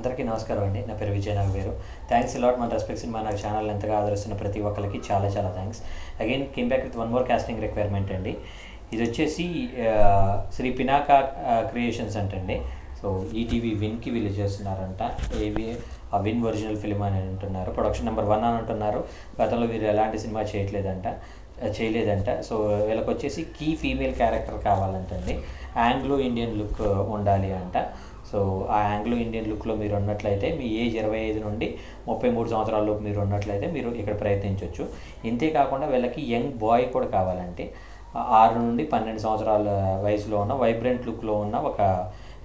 అందరికీ నమస్కారం అండి. నా పేరు విజయ్ నాగవేరు. థ్యాంక్స్ అలాట్ మన రెస్పెక్ట్ సినిమా నాకు ఛానల్ ఎంతగా ఆదరిస్తున్న ప్రతి ఒక్కరికి చాలా చాలా thanks. Again came back with one more casting requirement అండి. ఇది వచ్చేసి శ్రీ పినాకా క్రియేషన్స్ అంటండి. సో ఈటీవీ విన్కి వీళ్ళు చేస్తున్నారంట. ఏవి ఆ విన్ ఒరిజినల్ ఫిలిం అని అంటున్నారు. ప్రొడక్షన్ నెంబర్ 1 అని అంటున్నారు. గతంలో వీరు ఎలాంటి సినిమా చేయలేదంట. సో వీళ్ళకి వచ్చేసి కీ ఫీమేల్ క్యారెక్టర్ కావాలంటండి. ఆంగ్లో ఇండియన్ లుక్ ఉండాలి అంట. సో ఆ ఆంగ్లో ఇండియన్ లుక్లో మీరు ఉన్నట్లయితే మీ ఏజ్ 25 నుండి 33 సంవత్సరాలలోపు మీరు ఉన్నట్లయితే మీరు ఇక్కడ ప్రయత్నించవచ్చు. ఇంతేకాకుండా వీళ్ళకి యంగ్ బాయ్ కూడా కావాలంటే 6 నుండి 12 సంవత్సరాల వయసులో ఉన్న వైబ్రెంట్ లుక్లో ఉన్న ఒక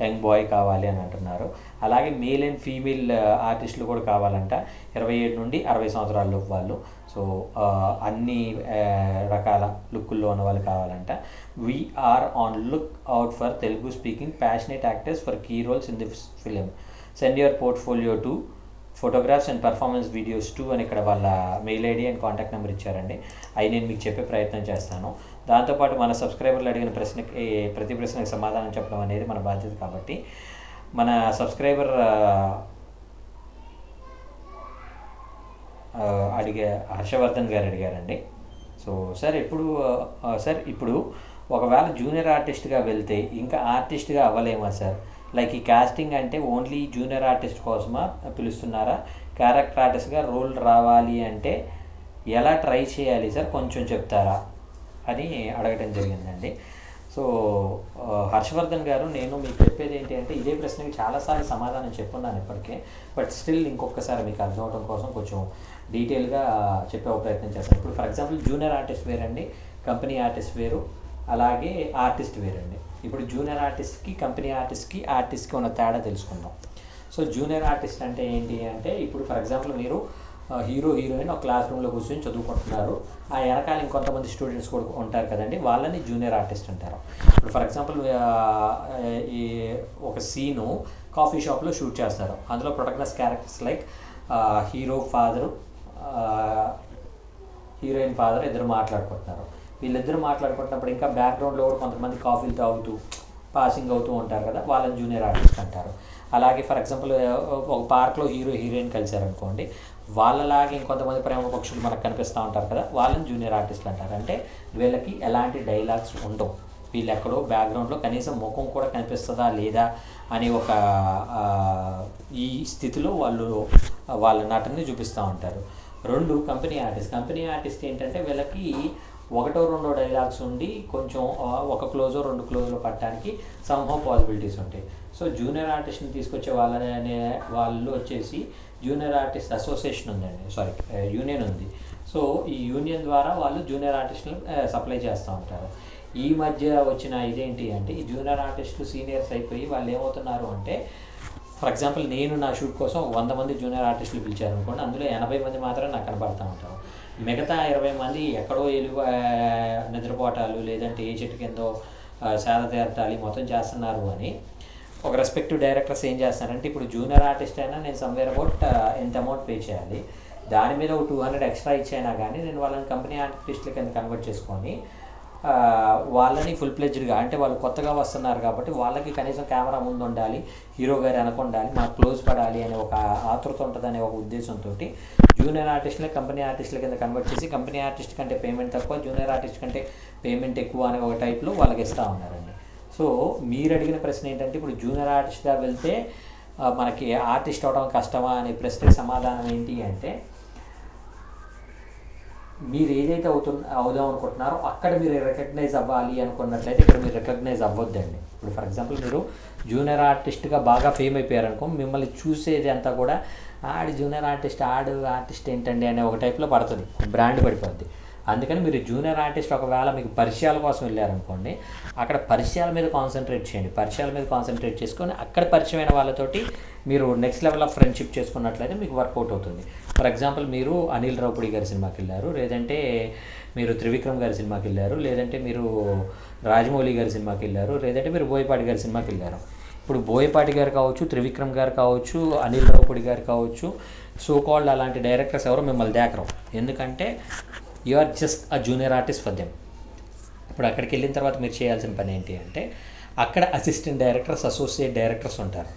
యంగ్ బాయ్ కావాలి అని అంటున్నారు. అలాగే మేల్ అండ్ ఫీమేల్ ఆర్టిస్టులు కూడా కావాలంట. 27 నుండి 60 సంవత్సరాలలోపు వాళ్ళు. సో అన్ని రకాల లుక్కుల్లో ఉన్న వాళ్ళు కావాలంట. We are on look out for Telugu speaking passionate actors for key roles in this film. Send your portfolio to photographs and performance videos to అని ఇక్కడ వాళ్ళ mail ID and contact number ఇచ్చారండి. అవి నేను మీకు చెప్పే ప్రయత్నం చేస్తాను. దాంతోపాటు మన సబ్స్క్రైబర్లు అడిగిన ప్రతి ప్రశ్నకి సమాధానం చెప్పడం అనేది మన బాధ్యత. కాబట్టి మన సబ్స్క్రైబర్ హర్షవర్ధన్ గారు అడిగారండి. సో సార్ ఇప్పుడు ఒకవేళ జూనియర్ ఆర్టిస్ట్గా వెళ్తే ఇంకా ఆర్టిస్ట్గా అవ్వలేమా సార్? లైక్ ఈ కాస్టింగ్ అంటే ఓన్లీ జూనియర్ ఆర్టిస్ట్ కోసమా పిలుస్తున్నారా? క్యారెక్టర్ ఆర్టిస్ట్గా రోల్ రావాలి అంటే ఎలా ట్రై చేయాలి సార్, కొంచెం చెప్తారా అని అడగటం జరిగిందండి. సో హర్షవర్ధన్ గారు, నేను మీకు చెప్పేది ఏంటి అంటే ఇదే ప్రశ్నకి చాలాసార్లు సమాధానం చెప్పున్నాను ఇప్పటికే. బట్ స్టిల్ ఇంకొకసారి మీకు అర్థం అవడం కోసం కొంచెం డీటెయిల్గా చెప్పే ప్రయత్నం చేస్తాను. ఇప్పుడు ఫర్ ఎగ్జాంపుల్ జూనియర్ ఆర్టిస్ట్ వేరండి, కంపెనీ ఆర్టిస్ట్ వేరు, అలాగే ఆర్టిస్ట్ వేరండి. ఇప్పుడు జూనియర్ ఆర్టిస్ట్కి, కంపెనీ ఆర్టిస్ట్కి ఉన్న తేడా తెలుసుకుందాం. సో జూనియర్ ఆర్టిస్ట్ అంటే ఏంటి అంటే, ఇప్పుడు ఫర్ ఎగ్జాంపుల్ మీరు హీరోయిన్ ఒక క్లాస్ రూమ్లో కూర్చొని చదువుకుంటున్నారు. ఆ వెనకాల ఇంకొంతమంది స్టూడెంట్స్ కూడా ఉంటారు కదండి, వాళ్ళని జూనియర్ ఆర్టిస్ట్ అంటారు. ఇప్పుడు ఫర్ ఎగ్జాంపుల్ ఈ ఒక సీను కాఫీ షాప్లో షూట్ చేస్తారు. అందులో ప్రొటగనస్ క్యారెక్టర్స్ లైక్ హీరోయిన్ ఫాదర్ ఇద్దరు మాట్లాడుకుంటున్నారు. వీళ్ళిద్దరు మాట్లాడుకుంటున్నప్పుడు ఇంకా బ్యాక్గ్రౌండ్లో కూడా కొంతమంది కాఫీలు తాగుతూ పాసింగ్ అవుతూ ఉంటారు కదా, వాళ్ళని జూనియర్ ఆర్టిస్ట్ అంటారు. అలాగే ఫర్ ఎగ్జాంపుల్ ఒక పార్క్లో హీరోయిన్ కలిశారనుకోండి, వాళ్ళలాగే ఇంకొంతమంది ప్రేమ పక్షులు మనకు కనిపిస్తూ ఉంటారు కదా, వాళ్ళని జూనియర్ ఆర్టిస్టులు అంటారు. అంటే వీళ్ళకి ఎలాంటి డైలాగ్స్ ఉండవు. వీళ్ళు ఎక్కడో బ్యాక్గ్రౌండ్లో కనీసం ముఖం కూడా కనిపిస్తుందా లేదా అనే ఒక ఈ స్థితిలో వాళ్ళు వాళ్ళ నటనని చూపిస్తూ ఉంటారు. 2 కంపెనీ ఆర్టిస్ట్ ఏంటంటే వీళ్ళకి 1-2 డైలాగ్స్ ఉండి కొంచెం ఒక క్లోజో 2 క్లోజులు పట్టడానికి సంహౌ పాసిబిలిటీస్ ఉంటాయి. సో జూనియర్ ఆర్టిస్ట్ని తీసుకొచ్చే వాళ్ళు వచ్చేసి జూనియర్ ఆర్టిస్ట్ అసోసియేషన్ యూనియన్ ఉంది. సో ఈ యూనియన్ ద్వారా వాళ్ళు జూనియర్ ఆర్టిస్టులను సప్లై చేస్తూ ఉంటారు. ఈ మధ్య వచ్చిన ఇదేంటి అంటే, ఈ జూనియర్ ఆర్టిస్టులు సీనియర్స్ అయిపోయి వాళ్ళు ఏమవుతున్నారు అంటే, ఫర్ ఎగ్జాంపుల్ నేను నా షూట్ కోసం 100 మంది జూనియర్ ఆర్టిస్టులు పిలిచారు అనుకోండి, అందులో 80 మంది మాత్రం నాకు కనపడుతూ ఉంటారు. మిగతా 20 మంది ఎక్కడో నిద్రపోటాలు, లేదంటే ఏ చెట్టు కిందో సేద తీరటాలు మొత్తం చేస్తున్నారు అని ఒక రెస్పెక్టివ్ డైరెక్టర్స్ ఏం చేస్తున్నారంటే, ఇప్పుడు జూనియర్ ఆర్టిస్ట్ అయినా నేను సమ్వేర్ అబౌట్ ఎంత అమౌంట్ పే చేయాలి, దాని మీద ఒక 200 ఎక్స్ట్రా ఇచ్చైనా కానీ నేను వాళ్ళని కంపెనీ ఆర్టిస్టుల కింద కన్వర్ట్ చేసుకొని వాళ్ళని ఫుల్ ప్లెజ్డ్గా, అంటే వాళ్ళు కొత్తగా వస్తున్నారు కాబట్టి వాళ్ళకి కనీసం కెమెరా ముందు ఉండాలి, హీరో గారు అనుకుండాలి, మాకు క్లోజ్ పడాలి అనే ఒక ఆతృత ఉంటుందనే ఒక ఉద్దేశంతో జూనియర్ ఆర్టిస్ట్ని కంపెనీ ఆర్టిస్టుల కింద కన్వర్ట్ చేసి, కంపెనీ ఆర్టిస్ట్ కంటే పేమెంట్ తక్కువ, జూనియర్ ఆర్టిస్ట్ కంటే పేమెంట్ ఎక్కువ అనే ఒక టైప్లో వాళ్ళకి ఇస్తూ ఉన్నారండి. సో మీరు అడిగిన ప్రశ్న ఏంటంటే, ఇప్పుడు జూనియర్ ఆర్టిస్ట్గా వెళ్తే మనకి ఆర్టిస్ట్ అవడం కష్టమా అనే ప్రశ్నకి సమాధానం ఏంటి అంటే, మీరు ఏదైతే అవుదాం అనుకుంటున్నారో అక్కడ మీరు రికగ్నైజ్ అవ్వాలి అనుకున్నట్లయితే ఇక్కడ మీరు రికగ్నైజ్ అవ్వద్దండి. ఇప్పుడు ఫర్ ఎగ్జాంపుల్ మీరు జూనియర్ ఆర్టిస్ట్గా బాగా ఫేమ్ అయిపోయారనుకో, మిమ్మల్ని చూసేది అంతా కూడా జూనియర్ ఆర్టిస్ట్ ఏంటండి అనే ఒక టైప్లో పడుతుంది, బ్రాండ్ పడిపోద్ది. అందుకని మీరు జూనియర్ ఆర్టిస్ట్ ఒకవేళ మీకు పరిచయాల కోసం వెళ్ళారనుకోండి, అక్కడ పరిచయాల మీద కాన్సన్ట్రేట్ చేయండి. పరిచయాల మీద కాన్సన్ట్రేట్ చేసుకొని అక్కడ పరిచయమైన వాళ్ళతోటి మీరు నెక్స్ట్ లెవెల్ ఆఫ్ ఫ్రెండ్షిప్ చేసుకున్నట్లయితే మీకు వర్కౌట్ అవుతుంది. ఫర్ ఎగ్జాంపుల్ మీరు అనిల్ రావుపూడి గారి సినిమాకి వెళ్ళారు, లేదంటే మీరు త్రివిక్రమ్ గారి సినిమాకి వెళ్ళారు, లేదంటే మీరు రాజమౌళి గారి సినిమాకి వెళ్ళారు, లేదంటే మీరు బోయపాటి గారి సినిమాకి వెళ్ళారు. ఇప్పుడు బోయపాటి గారు కావచ్చు, త్రివిక్రమ్ గారు కావచ్చు, అనిల్ రావుపూడి గారు కావచ్చు, సో కాల్డ్ అలాంటి డైరెక్టర్స్ ఎవరో మిమ్మల్ని దేకరు. ఎందుకంటే you are just a junior artist for them. ఇప్పుడు అక్కడికి వెళ్ళిన తర్వాత మీరు చేయాల్సిన పని ఏంటి అంటే, అక్కడ అసిస్టెంట్ డైరెక్టర్స్, అసోసియేట్ డైరెక్టర్స్ ఉంటారు.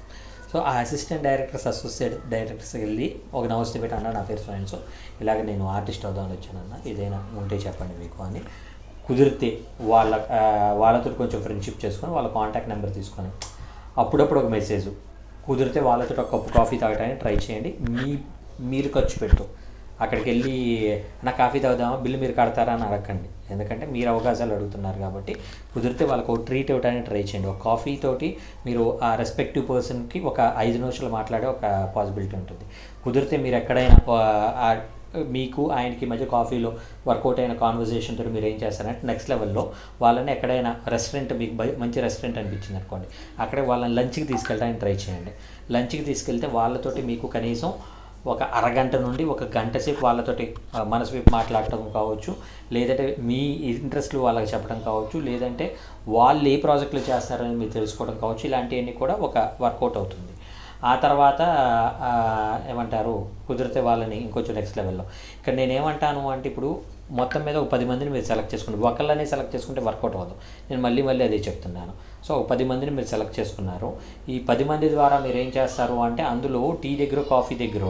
సో ఆ అసిస్టెంట్ డైరెక్టర్స్ అసోసియేట్ డైరెక్టర్స్ వెళ్ళి ఒక నమస్తే పెట్టి అన్న నా పేరు సో ఇలాగ నేను ఆర్టిస్ట్ అవుదామని వచ్చానన్న, ఏదైనా ఉంటే చెప్పండి మీకు అని. కుదిరితే వాళ్ళతో కొంచెం ఫ్రెండ్షిప్ చేసుకొని వాళ్ళ కాంటాక్ట్ నెంబర్ తీసుకొని అప్పుడప్పుడు ఒక మెసేజ్, కుదిరితే వాళ్ళతో ఒక కప్పు కాఫీ తాగడానికి ట్రై చేయండి. మీరు ఖర్చు పెట్టు, అక్కడికి వెళ్ళి నా కాఫీ తాగుదామా బిల్లు మీరు కడతారా అని అడగండి, ఎందుకంటే మీరు అవకాశాలు అడుగుతున్నారు కాబట్టి. కుదిరితే వాళ్ళకు ఒక ట్రీట్ ఇవ్వడానికి ట్రై చేయండి. ఒక కాఫీ తోటి మీరు ఆ రెస్పెక్టివ్ పర్సన్కి ఒక 5 నిమిషాలు మాట్లాడే ఒక పాసిబిలిటీ ఉంటుంది. కుదిరితే మీరు ఎక్కడైనా మీకు ఆయనకి మధ్య కాఫీలో వర్కౌట్ అయిన కాన్వర్జేషన్ తోటి మీరు ఏం చేస్తారంటే నెక్స్ట్ లెవెల్లో వాళ్ళని ఎక్కడైనా రెస్టారెంట్, మీకు మంచి రెస్టారెంట్ అనిపించింది అనుకోండి, అక్కడే వాళ్ళని లంచ్కి తీసుకెళ్ళడానికి ట్రై చేయండి. లంచ్కి తీసుకెళ్తే వాళ్ళతోటి మీకు కనీసం ఒక అరగంట నుండి ఒక గంట సేపు వాళ్ళతోటి మనసు వైపు మాట్లాడటం కావచ్చు, లేదంటే మీ ఇంట్రెస్ట్లు వాళ్ళకి చెప్పడం కావచ్చు, లేదంటే వాళ్ళు ఏ ప్రాజెక్టులు చేస్తారని మీరు తెలుసుకోవడం కావచ్చు. ఇలాంటివన్నీ కూడా ఒక వర్కౌట్ అవుతుంది. ఆ తర్వాత ఏమంటారు, కుదిరితే వాళ్ళని ఇంకొంచెం నెక్స్ట్ లెవెల్లో. ఇక్కడ నేనేమంటాను అంటే, ఇప్పుడు మొత్తం మీద ఒక 10 మందిని మీరు సెలెక్ట్ చేసుకుంటే, ఒకళ్ళనే సెలెక్ట్ చేసుకుంటే వర్కౌట్ అవ్వదు. నేను మళ్ళీ అదే చెప్తున్నాను. సో 10 మందిని మీరు సెలెక్ట్ చేసుకున్నారు. ఈ 10 మంది ద్వారా మీరు ఏం చేస్తారు అంటే, అందులో టీ దగ్గర కాఫీ దగ్గర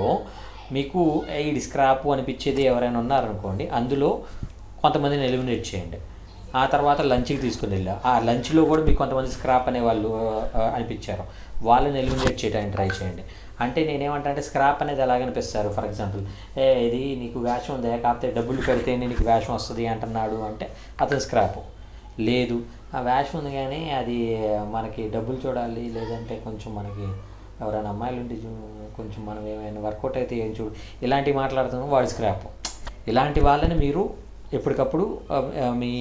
మీకు ఇది స్క్రాప్ అనిపించేది ఎవరైనా ఉన్నారనుకోండి, అందులో కొంతమందిని ఎలిమినేట్ చేయండి. ఆ తర్వాత లంచ్కి తీసుకుని వెళ్ళా, ఆ లంచ్లో కూడా మీకు కొంతమంది స్క్రాప్ అనే వాళ్ళు అనిపించారు, వాళ్ళని ఎలిమినేట్ చేయడానికి ట్రై చేయండి. అంటే నేనేమంటే, స్క్రాప్ అనేది ఎలాగనిపిస్తారు, ఫర్ ఎగ్జాంపుల్ ఇది నీకు వేషం ఉందా, కాకపోతే డబ్బులు కడితేనే నీకు వేషం వస్తుంది అంటున్నాడు అంటే అతను స్క్రాప్. లేదు, ఆ వేషం ఉంది కానీ అది మనకి డబ్బులు చూడాలి, లేదంటే కొంచెం మనకి ఎవరైనా అమ్మాయిలు ఉంటే కొంచెం మనం ఏమైనా వర్కౌట్ అయితే ఏం చూడు, ఇలాంటివి మాట్లాడుతున్నాం, వాడు స్క్రాప్. ఇలాంటి వాళ్ళని మీరు ఎప్పటికప్పుడు మీ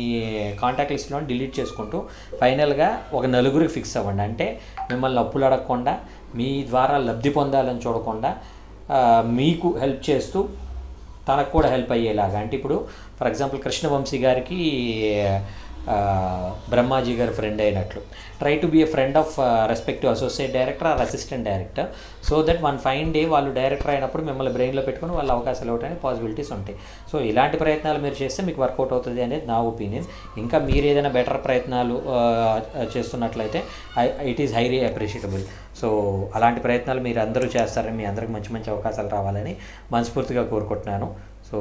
కాంటాక్ట్ లిస్ట్లో డిలీట్ చేసుకుంటూ ఫైనల్గా ఒక నలుగురికి ఫిక్స్ అవ్వండి. అంటే మిమ్మల్ని అప్పులు అడగకుండా, మీ ద్వారా లబ్ధి పొందాలని చూడకుండా, మీకు హెల్ప్ చేస్తూ తనకు కూడా హెల్ప్ అయ్యేలాగా. అంటే ఇప్పుడు ఫర్ ఎగ్జాంపుల్ కృష్ణవంశీ గారికి బ్రహ్మాజీ గారి ఫ్రెండ్ అయినట్లు, try to be a friend of respective associate director or assistant director, so that one fine day వాళ్ళు డైరెక్టర్ అయినప్పుడు మిమ్మల్ని బ్రెయిన్లో పెట్టుకుని వాళ్ళ అవకాశాలు ఇవ్వడానికి పాసిబిలిటీస్ ఉంటాయి. సో ఇలాంటి ప్రయత్నాలు మీరు చేస్తే మీకు వర్కౌట్ అవుతుంది అనేది నా ఒపీనియన్. ఇంకా మీరు ఏదైనా బెటర్ ప్రయత్నాలు చేస్తున్నట్లయితే ఇట్ ఈస్ హైలీ అప్రిషియటబుల్. సో అలాంటి ప్రయత్నాలు మీరు అందరూ చేస్తారని, మీ అందరికి మంచి మంచి అవకాశాలు రావాలని మనస్ఫూర్తిగా కోరుకుంటున్నాను. సో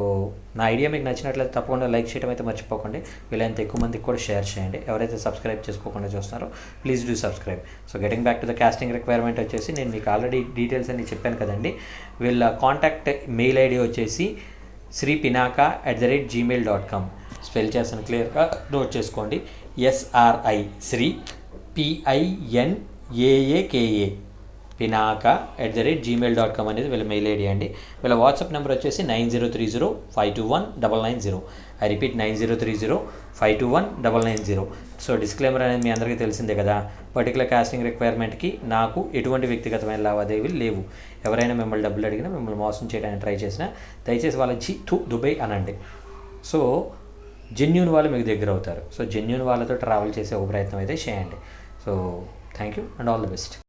నా ఐడియా మీకు నచ్చినట్లయితే తప్పకుండా లైక్ చేయడం అయితే మర్చిపోకండి. వీలైనంత ఎక్కువ మందికి కూడా షేర్ చేయండి. ఎవరైతే సబ్స్క్రైబ్ చేసుకోకుండా చూస్తున్నారో please do subscribe. So getting back to the casting requirement వచ్చేసి, నేను మీకు ఆల్రెడీ డీటెయిల్స్ అన్ని చెప్పాను కదండి. వీళ్ళ కాంటాక్ట్ మెయిల్ ఐడి వచ్చేసి sripinaka@gmail.com. స్పెల్ చేస్తాను, క్లియర్గా నోట్ చేసుకోండి. SRI శ్రీ PINAAKA pinaka@gmail.com అనేది వీళ్ళ మెయిల్ ఐడి అండి. వీళ్ళ వాట్సాప్ నెంబర్ వచ్చేసి 9030521990. I repeat 9030521990. సో డిస్క్లైమర్ అనేది మీ అందరికీ తెలిసిందే కదా. పర్టికులర్ కాస్టింగ్ రిక్వైర్మెంట్కి నాకు ఎటువంటి వ్యక్తిగతమైన లావాదేవీలు లేవు. ఎవరైనా మిమ్మల్ని డబ్బులు అడిగినా, మిమ్మల్ని మోసం చేయడానికి ట్రై చేసినా దయచేసి వాళ్ళ దుబాయ్ అనండి. సో జెన్యూన్ వాళ్ళు మీకు దగ్గర అవుతారు. సో జెన్యూన్ వాళ్ళతో ట్రావెల్ చేసే ఒక ప్రయత్నం అయితే చేయండి. So thank you and all the best.